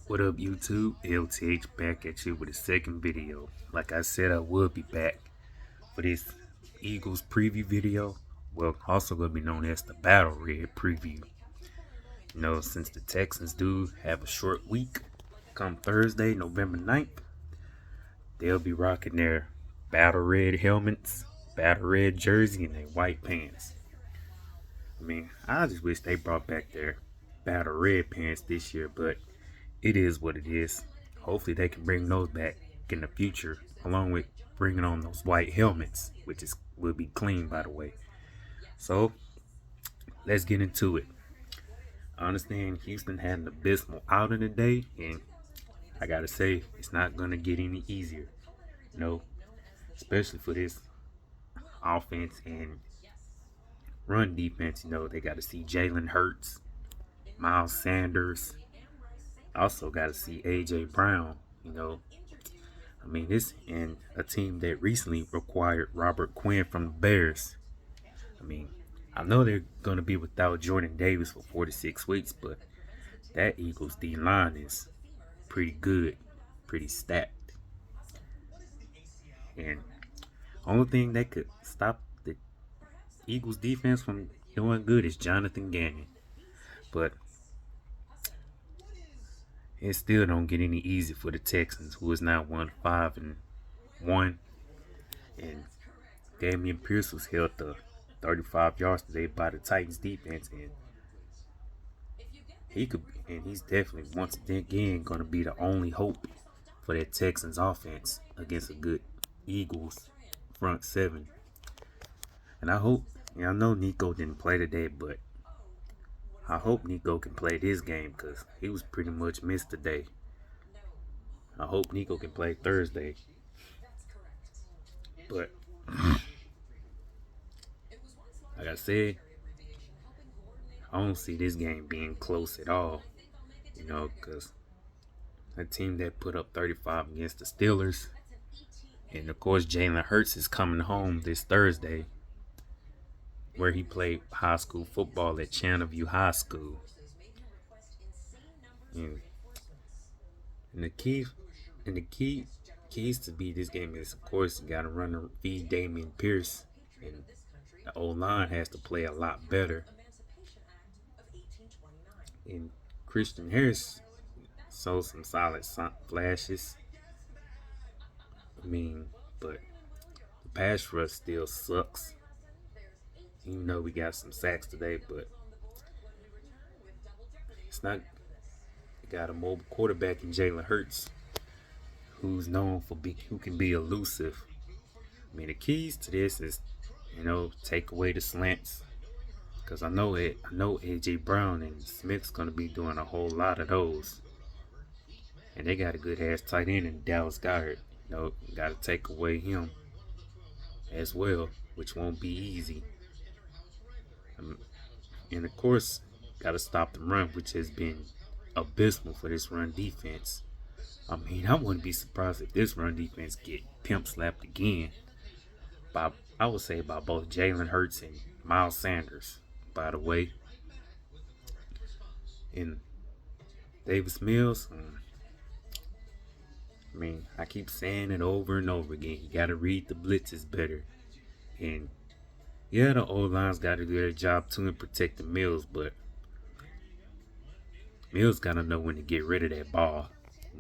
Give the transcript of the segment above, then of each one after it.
What up, YouTube? LTH back at you with a second video. Like I said, I would be back for this Eagles preview video. Well, also going to be known as the Battle Red preview. Since the Texans do have a short week, come Thursday, November 9th, they'll be rocking their Battle Red helmets, Battle Red jersey, and their white pants. I just wish they brought back their Battle Red pants this year, but it is what it is. Hopefully they can bring those back in the future, along with bringing on those white helmets, which will be clean, by the way. So let's get into it. I understand Houston had an abysmal outing today, and I gotta say it's not gonna get any easier. Especially for this offense and run defense. They got to see Jalen Hurts, Miles Sanders. Also got to see A.J. Brown. This and a team that recently acquired Robert Quinn from the Bears. I know they're going to be without Jordan Davis for 46 weeks, but that Eagles D-line is pretty good, pretty stacked. And only thing that could stop the Eagles defense from doing good is Jonathan Gannon. But it still don't get any easier for the Texans, who is now 1-5-1. And Damian Pierce was held to 35 yards today by the Titans defense, and he's definitely once again going to be the only hope for that Texans offense against a good Eagles front seven. And I know Nico didn't play today, but I hope Nico can play this game because he was pretty much missed today. I hope Nico can play Thursday. But like I said, I don't see this game being close at all. Because a team that put up 35 against the Steelers, and of course Jalen Hurts is coming home this Thursday, where he played high school football at Channelview High School. And the keys to beat this game is, of course, you got to run and feed Damian Pierce, and the O-line has to play a lot better. And Christian Harris showed some solid flashes. But the pass rush still sucks. Even though we got some sacks today, but it's not. You got a mobile quarterback in Jalen Hurts, who's known for who can be elusive. The keys to this is, take away the slants, because I know A.J. Brown and Smith's gonna be doing a whole lot of those, and they got a good ass tight end in Dallas Goedert. Got to take away him as well, which won't be easy. And of course, got to stop the run, which has been abysmal for this run defense. I wouldn't be surprised if this run defense get pimp slapped again I would say by both Jalen Hurts and Miles Sanders, by the way. And Davis Mills, I keep saying it over and over again. You got to read the blitzes better. And yeah, the O-line's got to do their job too and protect the Mills, but Mills got to know when to get rid of that ball.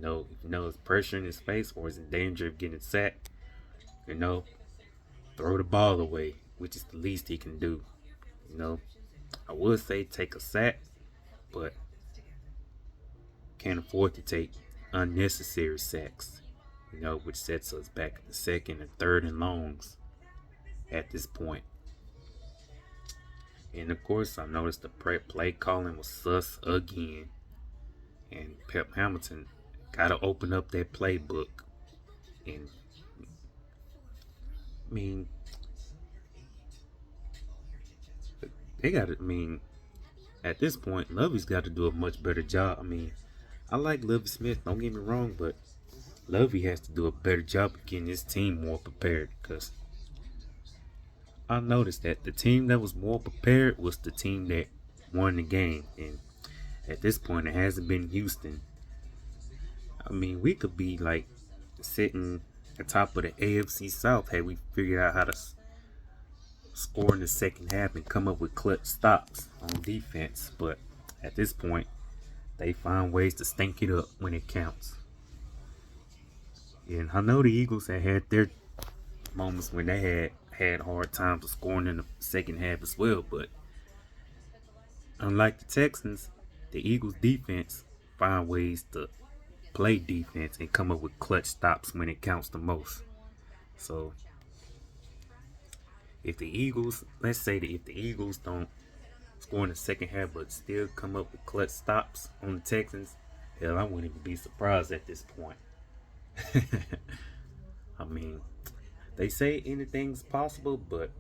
If it's pressure in his face or is in danger of getting sacked, throw the ball away, which is the least he can do. I would say take a sack, but can't afford to take unnecessary sacks, which sets us back in the second and third and longs at this point. And of course, I noticed the play calling was sus again. And Pep Hamilton got to open up that playbook. And they got to, at this point, Lovey's got to do a much better job. I like Lovey Smith, don't get me wrong, but Lovey has to do a better job of getting his team more prepared, because I noticed that the team that was more prepared was the team that won the game. And at this point, it hasn't been Houston. I mean, we could be like sitting at the top of the AFC South had we figured out how to score in the second half and come up with clutch stops on defense. But at this point, they find ways to stink it up when it counts. And I know the Eagles had their moments when they had hard times scoring in the second half as well. But unlike the Texans, the Eagles defense find ways to play defense and come up with clutch stops when it counts the most. So if the Eagles, let's say that if the Eagles don't score in the second half but still come up with clutch stops on the Texans, hell, I wouldn't even be surprised at this point. I mean, they say anything's possible, but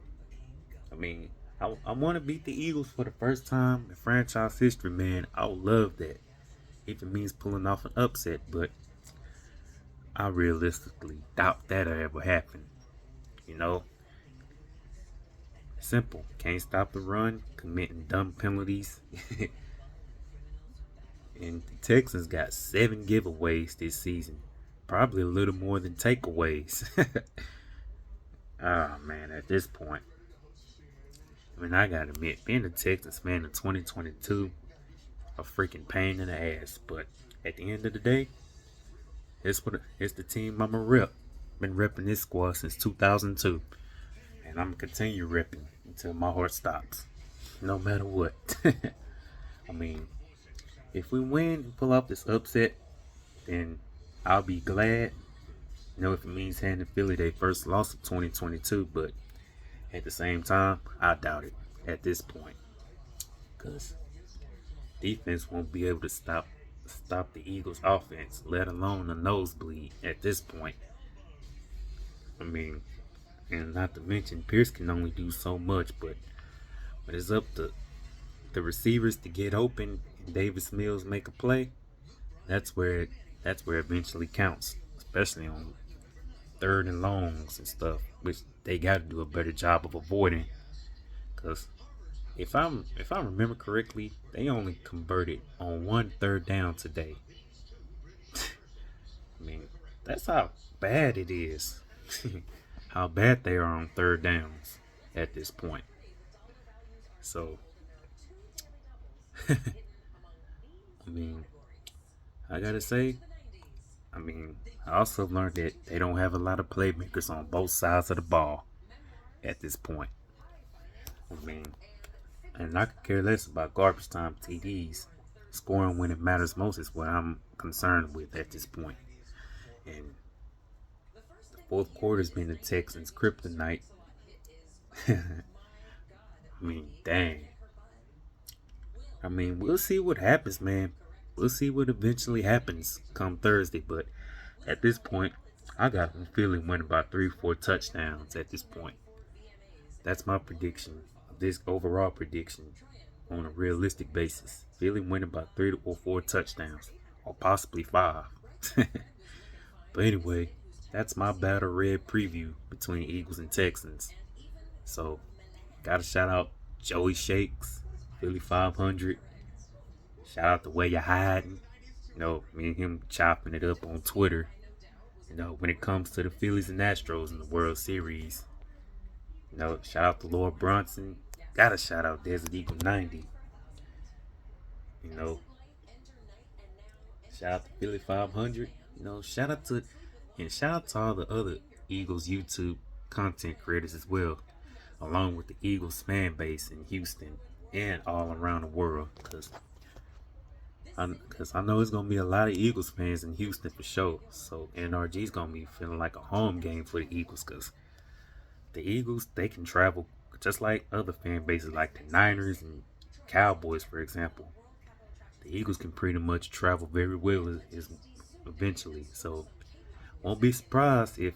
I mean, I want to beat the Eagles for the first time in franchise history, man. I would love that if it means pulling off an upset, but I realistically doubt that'll ever happen. You know, simple. Can't stop the run, committing dumb penalties. And the Texans got 7 giveaways this season. Probably a little more than takeaways. Oh man, at this point. I mean, I gotta admit, being a Texans fan in 2022, a freaking pain in the ass. But at the end of the day, it's the team I'm a rep. Been repping this squad since 2002. And I'm gonna continue repping until my heart stops. No matter what. I mean, if we win and pull off this upset, then I'll be glad. You know, if it means handing Philly their first loss of 2022, but at the same time, I doubt it at this point. Because defense won't be able to stop the Eagles' offense, let alone the nosebleed at this point. I mean, and not to mention, Pierce can only do so much, but it's up to the receivers to get open and Davis Mills make a play. That's where it eventually counts, especially on third and longs and stuff, which they got to do a better job of avoiding. Because if I remember correctly, they only converted on 1 third down today. I mean, that's how bad it is. How bad they are on third downs at this point. So, I mean, I gotta say, I also learned that they don't have a lot of playmakers on both sides of the ball at this point. I mean, and I could care less about garbage time TDs. Scoring when it matters most is what I'm concerned with at this point. And the fourth quarter's been the Texans' kryptonite. I mean, dang. I mean, we'll see what happens, man. We'll see what eventually happens come Thursday. But at this point, I got a feeling winning by 3-4 touchdowns at this point. That's my prediction. This overall prediction on a realistic basis. Philly winning by 3 or 4 touchdowns. Or possibly 5. But anyway, that's my Battle Red preview between Eagles and Texans. So, gotta shout out Joey Shakes, Philly 500. Shout out the way you're hiding. You know, me and him chopping it up on Twitter. You know, when it comes to the Phillies and Astros in the World Series. You know, shout out to Lord Bronson. Gotta shout out Desert Eagle 90. You know, shout out to Philly 500. You know, shout out to all the other Eagles YouTube content creators as well, along with the Eagles fan base in Houston and all around the world. Because I know it's going to be a lot of Eagles fans in Houston for sure. So NRG is going to be feeling like a home game for the Eagles, because the Eagles, they can travel just like other fan bases like the Niners and Cowboys, for example. The Eagles can pretty much travel very well eventually. So won't be surprised if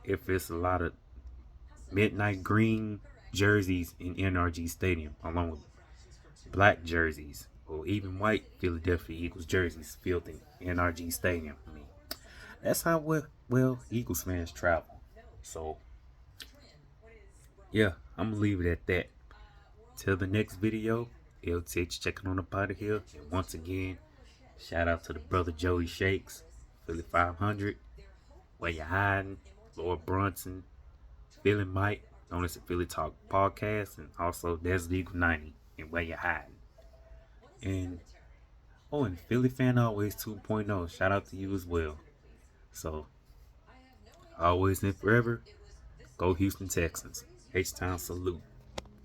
it's a lot of midnight green jerseys in NRG Stadium, along with black jerseys or even white Philadelphia Eagles jerseys filled in NRG Stadium. I mean, that's how well Eagles fans travel. So, yeah, I'm going to leave it at that. Till the next video, LTH checking on the potty here. And once again, Shout out to the brother Joey Shakes, Philly 500, Where You Hiding, Lord Brunson, Philly Mike, known as the Philly Talk Podcast, and also Desert Eagle 90 and Where You Hiding. And and Philly Fan Always 2.0, shout out to you as well. So, always and forever, go Houston Texans. H-Town salute.